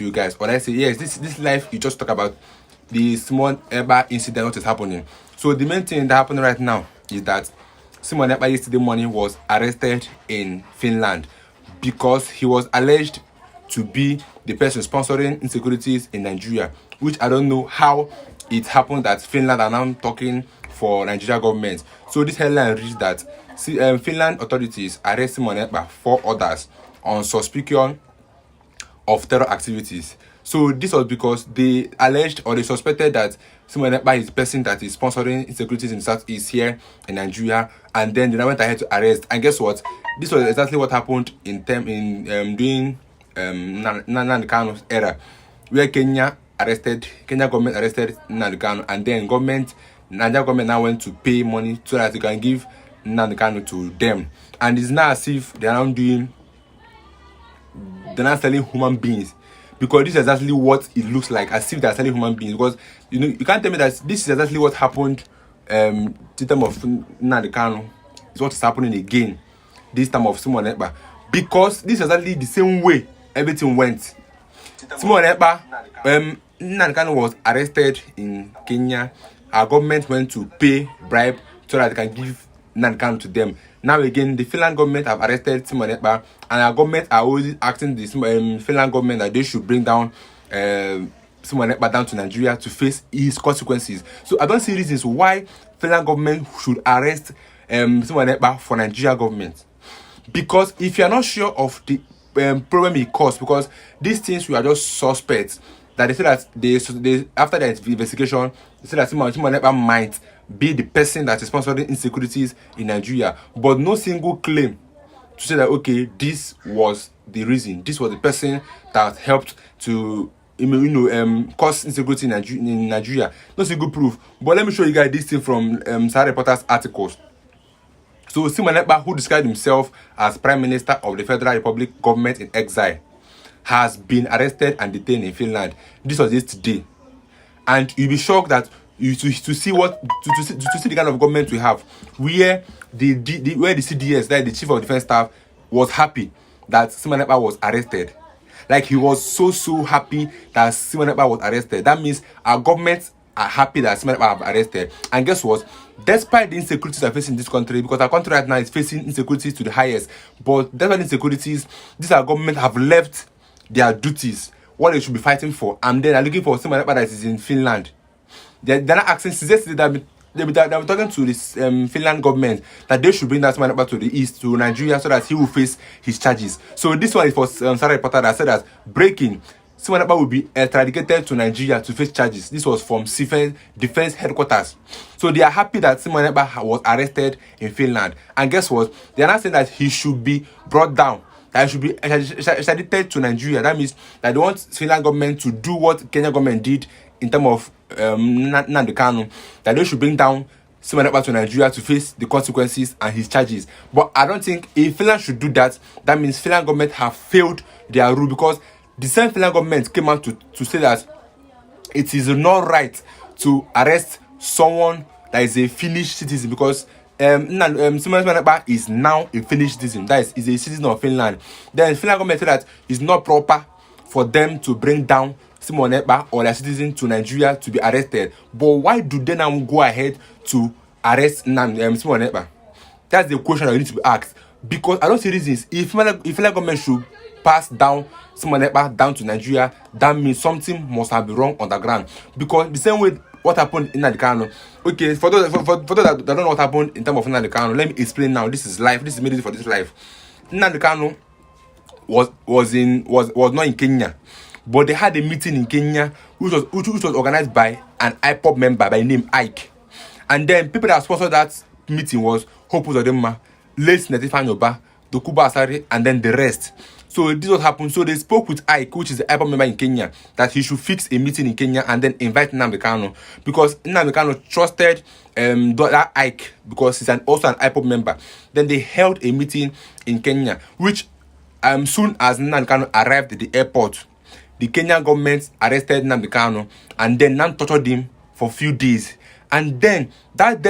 you guys, or I say yes, this life you just talk about the small Ekpa incident what is happening. So the main thing that happening right now is that Simon Ekpa yesterday morning was arrested in Finland because he was alleged to be the person sponsoring insecurities in Nigeria, which I don't know how it happened that Finland are now talking for Nigeria government. So this headline reads that Finland authorities arrest Simon Ekpa 4 others on suspicion of terror activities. So this was because they alleged or they suspected that Simon Ekpa is the person that is sponsoring insecurities in Southeast here in Nigeria, and then they now went ahead to arrest. And guess what? This was exactly what happened in during Nnamdi Kanu's era, where Kenya government arrested Nnamdi Kanu, and then Nigeria government now went to pay money so that they can give Nnamdi Kanu to them. And it's now as if they're not selling human beings, because this is exactly what it looks like, as if they're selling human beings. Because you can't tell me that this is exactly what happened the time of Nnamdi Kanu is what is happening again this time of Simon Ekpa, because this is exactly the same way everything went. Simon Ekpa, Nnamdi Kanu was arrested in Kenya. Our government went to pay bribe so that they can give Nnamdi Kanu to them. Now again, the Finland government have arrested Simon Ekpa, and our government are always asking the Finland government that they should bring down Simon Ekpa down to Nigeria to face his consequences. So I don't see reasons why Finland government should arrest Simon Ekpa for Nigeria government, because if you are not sure of the problem it caused, because these things we are just suspects, that they say that they after the investigation they say that Simon Ekpa might be the person that is sponsoring insecurities in Nigeria, but no single claim to say that okay, this was the reason, this was the person that helped to cause insecurity in Nigeria. No single proof. But let me show you guys this thing from Sahara Reporters articles. So Simon Ekpa, who described himself as Prime Minister of the Federal Republic government in exile, has been arrested and detained in Finland. This was yesterday, and you'll be shocked that to see the kind of government we have, where the CDS, like the Chief of Defence Staff, was happy that Simon Ekpa was arrested. Like, he was so happy that Simon Ekpa was arrested. That means our government are happy that Simon Ekpa have arrested. And guess what? Despite the insecurities are facing this country, because our country right now is facing insecurities to the highest, but despite the insecurities, this our government have left their duties, what they should be fighting for, and then are looking for Simon Ekpa that is in Finland. They're not asking, since yesterday they'll be talking to this Finland government that they should bring that man back to the east, to Nigeria, so that he will face his charges. So this one is for Sahara Reporter that said that breaking, Simon Ekpa will be extradited to Nigeria to face charges. This was from defense headquarters. So they are happy that Simon Ekpa was arrested in Finland. And guess what? They are not saying that he should be brought down, that he should be extradited to Nigeria. That means that they want Finland government to do what Kenya government did in terms of Nnamdi Kanu, that they should bring down Simon Ekpa to Nigeria to face the consequences and his charges. But I don't think if Finland should do that, that means Finland government have failed their rule, because the same Finland government came out to say that it is not right to arrest someone that is a Finnish citizen, because Simon Ekpa is now a Finnish citizen, that is a citizen of Finland. Then Finland government said that it's not proper for them to bring down Simon Ekpa or their citizen to Nigeria to be arrested. But why do they now go ahead to arrest Simon Ekpa? That's the question that you need to be asked. Because I don't see reasons. If Finland government should pass down Simon Ekpa down to Nigeria, that means something must have been wrong on the ground. Because the same way what happened in Nnamdi Kanu. Okay, for those that don't know what happened in terms of Nnamdi Kanu, let me explain now. This is life. This is made for this life. Nnamdi Kanu was not in Kenya, but they had a meeting in Kenya which was organized by an IPOP member by name Ike. And then people that sponsored that meeting was Hope Uzodinma, late Netifan Yoba, Dokuba Asare, and then the rest. So this was happened. So they spoke with Ike, which is the IPOP member in Kenya, that he should fix a meeting in Kenya and then invite Nnamdi Kanu, because Nnamdi Kanu trusted that Ike, because he's also an IPOP member. Then they held a meeting in Kenya, which soon as Nnamdi Kanu arrived at the airport, the Kenyan government arrested Nnamdi Kanu and then tortured him for a few days. And then that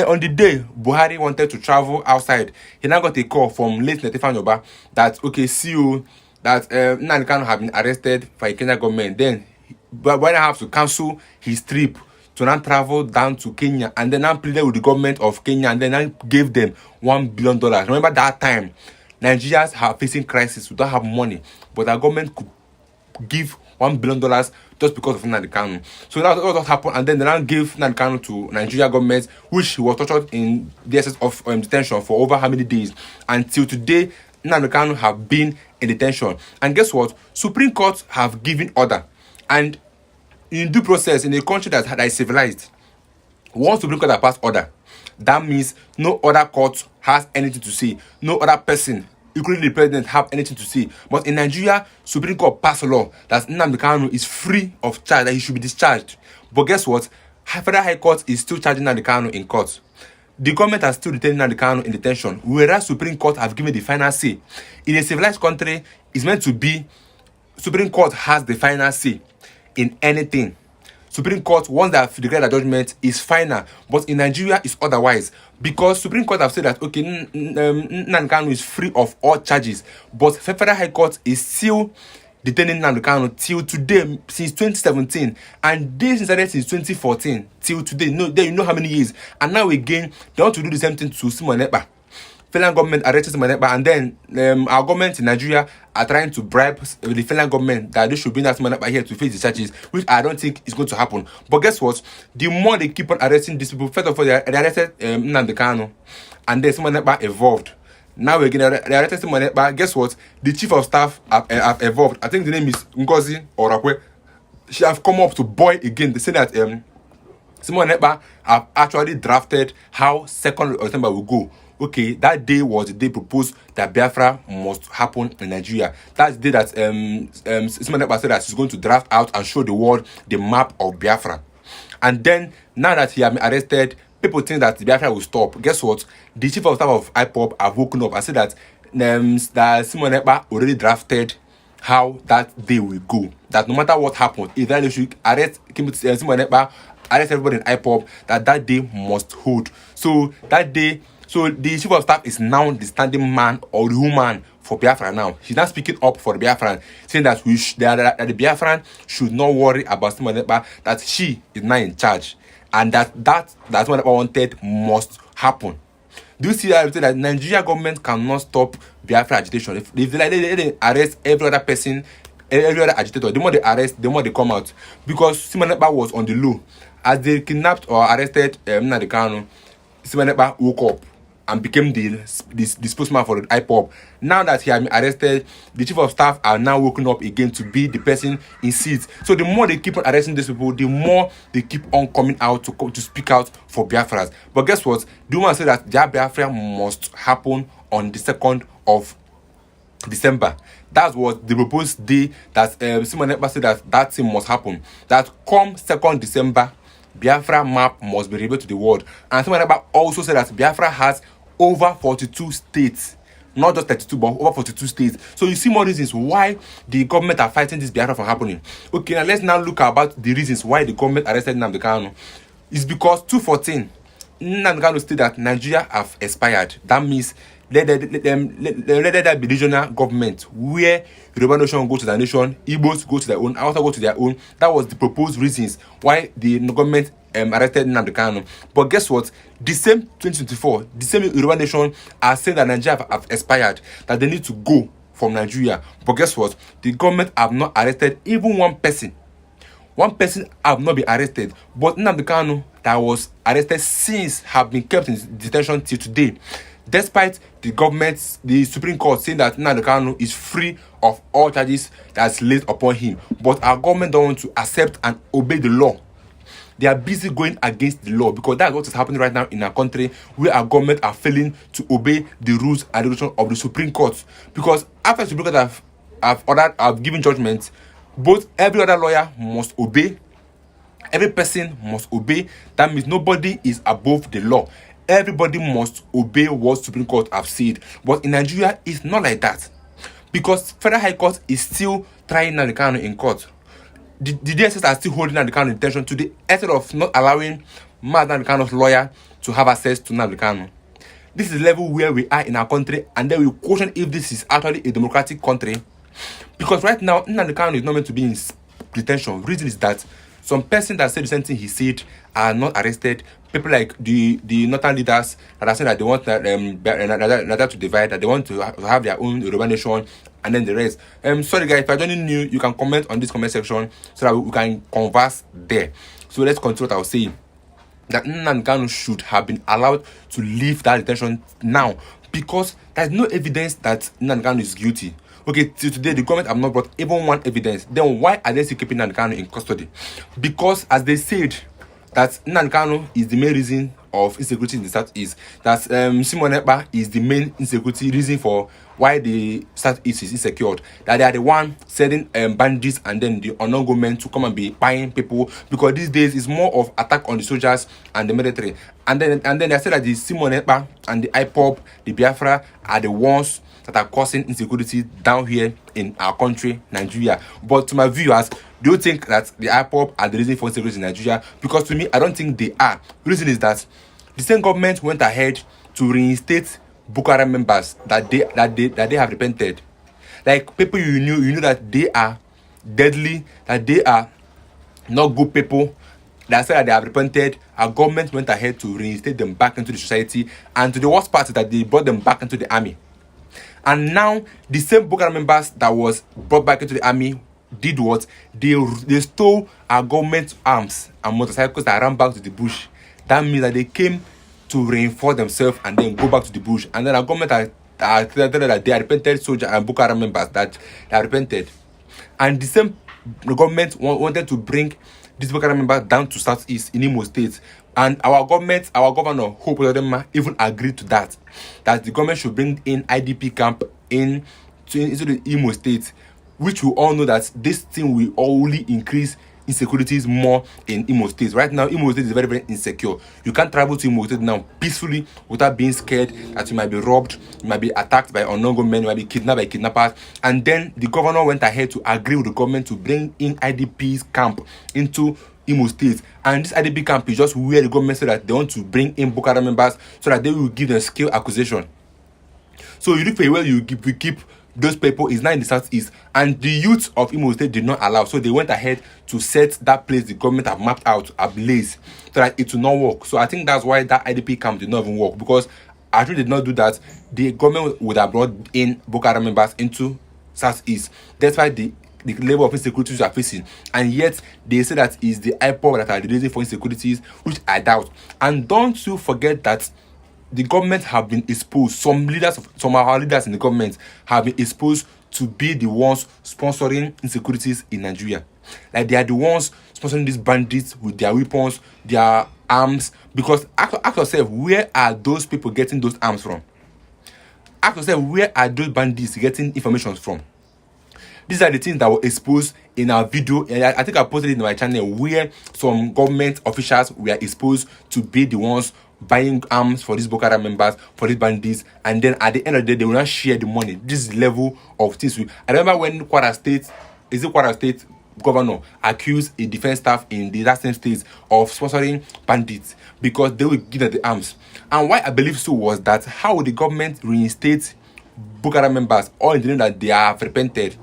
on the day Buhari wanted to travel outside, he now got a call from late Netifan Yoba that, okay, see you, that Nnamdi Kanu have been arrested by the Kenya government. Then, but when I have to cancel his trip to now travel down to Kenya, and then I pleaded with the government of Kenya, and then I gave them $1 billion. Remember that time, Nigerians are facing crisis. We don't have money, but our government could give $1 billion just because of Nnamdi Kanu. So that was what happened, and then they now gave Nnamdi Kanu to Nigeria government, which he was tortured in the excess of detention for over how many days. Until today, Nnamdi Kanu have been in detention. And guess what? Supreme Court have given order. And in due process, in a country that is civilized, once Supreme Court has passed order, that means no other court has anything to say. No other person, including the president, have anything to say. But in Nigeria, Supreme Court passed a law that Nnamdi Kanu is free of charge, that he should be discharged. But guess what? Federal High Court is still charging Nnamdi Kanu in court. The government has still retained Nnamdi Kanu in detention, whereas Supreme Court have given the final say. In a civilized country, it's meant to be Supreme Court has the final say in anything. Supreme Court, once they have declared a judgment, is final. But in Nigeria, it's otherwise. Because Supreme Court have said that, okay, Nnamdi Kanu is free of all charges. But Federal High Court is still detaining Nnamdi Kanu till today, since 2017. And this started since 2014 till today. No, you know how many years. And now again, they want to do the same thing to Simon Ekpa. Federal government arrested Simon Ekpa, and then our government in Nigeria are trying to bribe the federal government that they should bring that Simon Ekpa here to face the charges, which I don't think is going to happen. But guess what? The more they keep on arresting these people, first of all, they arrested Nnamdi Kanu, and then Simon Ekpa evolved. Now again, they arrested Simon Ekpa. Guess what? The chief of staff have evolved. I think the name is Ngozi Orakwe. She have come up to boy again. They say that Simon Ekpa have actually drafted how 2nd of December will go. Okay, that day was the day proposed that Biafra must happen in Nigeria. That's the day that Simon Ekpa said that he's going to draft out and show the world the map of Biafra. And then, now that he has been arrested, people think that Biafra will stop. Guess what? The chief of staff of IPOB have woken up and said that Simon Ekpa already drafted how that day will go. That no matter what happens, either they should arrest Simon Ekpa, arrest everybody in IPOB, that day must hold. So that day, so the chief of staff is now the standing man or the woman for Biafra now. She's not speaking up for the Biafran, saying that that the Biafran should not worry about Simon Ekpa, that she is now in charge, and that's what Ekpa wanted must happen. Do you see that Nigeria government cannot stop Biafra agitation? If they arrest every other person, every other agitator, the more they arrest, the more they come out. Because Simon Ekpa was on the low. As they kidnapped or arrested Nnamdi Kanu, Simon Ekpa woke up and became the spokesman for the IPOB. Now that he has been arrested, the chief of staff are now woken up again to be the person in seats. So the more they keep on arresting these people, the more they keep on coming out to speak out for Biafras. But guess what? The woman said that their Biafra must happen on the 2nd of December. That was the proposed day that Simon Ekpa said that thing must happen. That come 2nd December, Biafra map must be revealed to the world. And Simon Ekpa also said that Biafra has over 42 states, not just 32, but over 42 states. So you see more reasons why the government are fighting this Biafra from happening. Okay, now let's now look about the reasons why the government arrested Nnamdi Kanu. It's because 214, Nnamdi Kanu stated that Nigeria have expired. That means let there be regional government where Yoruba nation go to their nation, Igbos go to their own, Hausa go to their own. That was the proposed reasons why the government arrested Nnamdi Kanu. But guess what? The same 2024, the same Yoruba nation are saying that Nigeria have expired, that they need to go from Nigeria. But guess what? The government have not arrested even one person. One person have not been arrested. But Nnamdi Kanu, that was arrested since, have been kept in detention till today. Despite the Supreme Court saying that Nnamdi Kanu is free of all charges that's laid upon him. But our government don't want to accept and obey the law. They are busy going against the law, because that's what is happening right now in our country, where our government are failing to obey the rules and regulations of the Supreme Court. Because after the Supreme Court have given judgment, both every other lawyer must obey, every person must obey. That means nobody is above the law. Everybody must obey what Supreme Court have said. But in Nigeria, it's not like that, because Federal High Court is still trying Nnamdi Kanu in court. The DSS are still holding Nnamdi Kanu in detention to the extent of not allowing Nnamdi Kanu's lawyer to have access to Nnamdi Kanu. This is the level where we are in our country, and then we question if this is actually a democratic country. Because right now, Nnamdi Kanu is not meant to be in detention. Reason is that some person that said the same thing he said are not arrested. People like the northern leaders that are saying that they want that to divide, that they want to have their own Yoruba nation, and then the rest. Sorry guys, if I don't new, you can comment on this comment section so that we can converse there. So let's continue what I was saying. That Nnamdi Kanu should have been allowed to leave that detention now, because there's no evidence that Nnamdi Kanu is guilty. Okay, till today the government have not brought even one evidence. Then why are they still keeping Nnamdi Kanu in custody? Because as they said, that Nnamdi Kanu is the main reason of insecurity in the southeast. That Simon Ekpa is the main insecurity reason for why the southeast is insecure. That they are the one sending bandits and then the unknown government to come and be buying people, because these days it's more of attack on the soldiers and the military. And then they said that the Simon Ekpa and the IPOB, the Biafra, are the ones that are causing insecurity down here in our country, Nigeria. But to my viewers, do you think that the IPOB are the reason for insecurity in Nigeria? Because to me, I don't think they are. The reason is that the same government went ahead to reinstate Boko Haram members that they have repented. Like people you knew that they are deadly, that they are not good people, that said that they have repented. Our government went ahead to reinstate them back into the society, and to the worst part is that they brought them back into the army. And now the same Boko Haram members that was brought back into the army did what? They stole our government arms and motorcycles that ran back to the bush. That means that they came to reinforce themselves and then go back to the bush. And then our government are telling that they are repented soldiers and Boko Haram members that they are repented. And the same government wanted to bring these Boko Haram members down to southeast in Imo State. And our governor, Hope Uzodinma, even agreed to that the government should bring in IDP camp into the Imo State, which we all know that this thing will only increase insecurities more in Imo State. Right now, Imo State is very, very insecure. You can't travel to Imo State now peacefully without being scared that you might be robbed, you might be attacked by unknown gunmen, you might be kidnapped by kidnappers. And then the governor went ahead to agree with the government to bring in IDP's camp into Imo State. And this IDP camp is just where the government said that they want to bring in Boko Haram members so that they will give them skill acquisition. So you look for where you keep those people is now in the southeast, and the youth of Imo State did not allow, so they went ahead to set that place the government have mapped out ablaze so that it will not work. So I think that's why that IDP camp did not even work, because actually did not do that, the government would have brought in Boko Haram members into southeast. That's why the level of insecurities you are facing, and yet they say that is the IPOB that are the reason for insecurities, which I doubt. And don't you forget that the government have been exposed. Some of our leaders in the government have been exposed to be the ones sponsoring insecurities in Nigeria. Like they are the ones sponsoring these bandits with their weapons, their arms. Because ask yourself, where are those people getting those arms from? Ask yourself, where are those bandits getting information from? These are the things that were exposed in our video. I think I posted it in my channel, where some government officials were exposed to be the ones buying arms for these Boko Haram members, for these bandits, and then at the end of the day, they will not share the money. This is the level of things. I remember when Kwara State governor accused a defense staff in that same state of sponsoring bandits because they will give them the arms. And why I believe so was that how would the government reinstate Boko Haram members, all in the name that they have repented?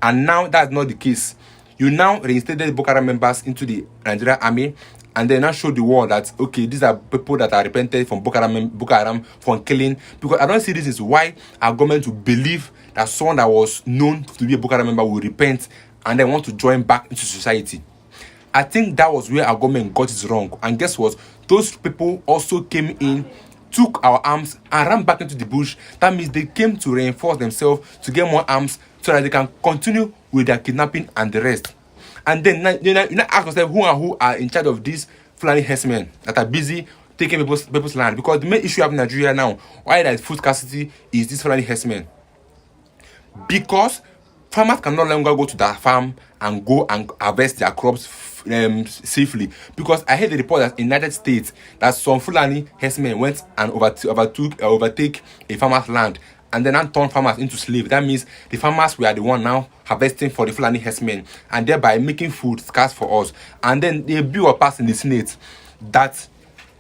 And now that's not the case. You now reinstated Boko Haram members into the Nigerian army, and then now show the world that, okay, these are people that are repented from Boko Haram from killing. Because I don't see this is why our government will believe that someone that was known to be a Boko Haram member will repent and then want to join back into society. I think that was where our government got it wrong. And guess what? Those people also came in, took our arms and ran back into the bush. That means they came to reinforce themselves, to get more arms so that they can continue with their kidnapping and the rest. And then you know, ask yourself who are in charge of these Fulani herdsmen that are busy taking people's land. Because the main issue of Nigeria now, why there is food scarcity, is this Fulani herdsmen. Because farmers can no longer go to their farm and go and harvest their crops safely. Because I heard the report that in the United States that some Fulani herdsmen went and overtake a farmer's land and then turn farmers into slaves. That means the farmers were the one now harvesting for the Fulani herdsmen and thereby making food scarce for us. And then a bill was passed in the Senate that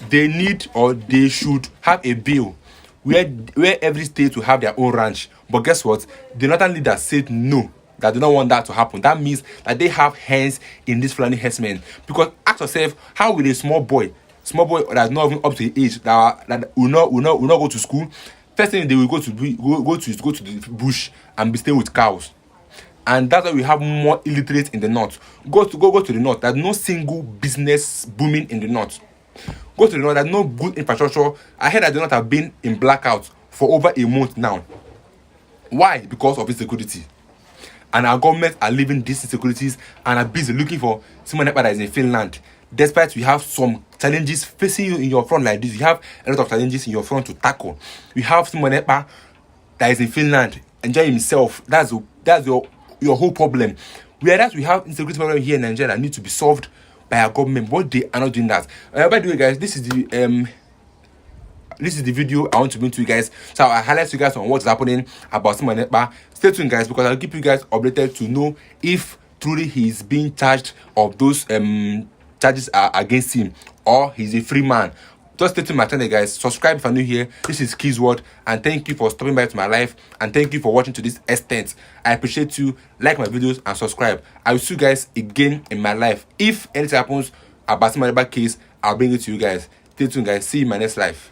they need, or they should have a bill where every state will have their own ranch. But guess what? The northern leaders said no, that they don't want that to happen. That means that they have hands in this Fulani herdsmen. Because ask yourself, how will a small boy that's not even up to the age, that will not go to school, first thing they will go to the bush and be staying with cows. And that's why we have more illiterate in the north. Go to the north. There's no single business booming in the north. Go to the north. There's no good infrastructure. I heard that the north have been in blackout for over a month now. Why? Because of insecurity. And our government are living these insecurities and are busy looking for someone that is in Finland. Despite we have some challenges facing you in your front like this, you have a lot of challenges in your front to tackle. We have someone that is in Finland enjoying himself. That's your whole problem. Whereas we have insecurity problem here in Nigeria that need to be solved by our government, but they are not doing that. By the way, guys, this is the video I want to bring to you guys. So I highlight you guys on what's happening about Simon Ekpa. Stay tuned, guys, because I'll keep you guys updated to know if truly he's being charged of those charges are against him or he's a free man. Just stay tuned my channel, guys. Subscribe if you're new here. This is Keys World, and thank you for stopping by to my life, and thank you for watching to this extent. I appreciate you. Like my videos and subscribe. I will see you guys again in my life. If anything happens about my case, I'll bring it to you guys. Stay tuned, guys. See you in my next life.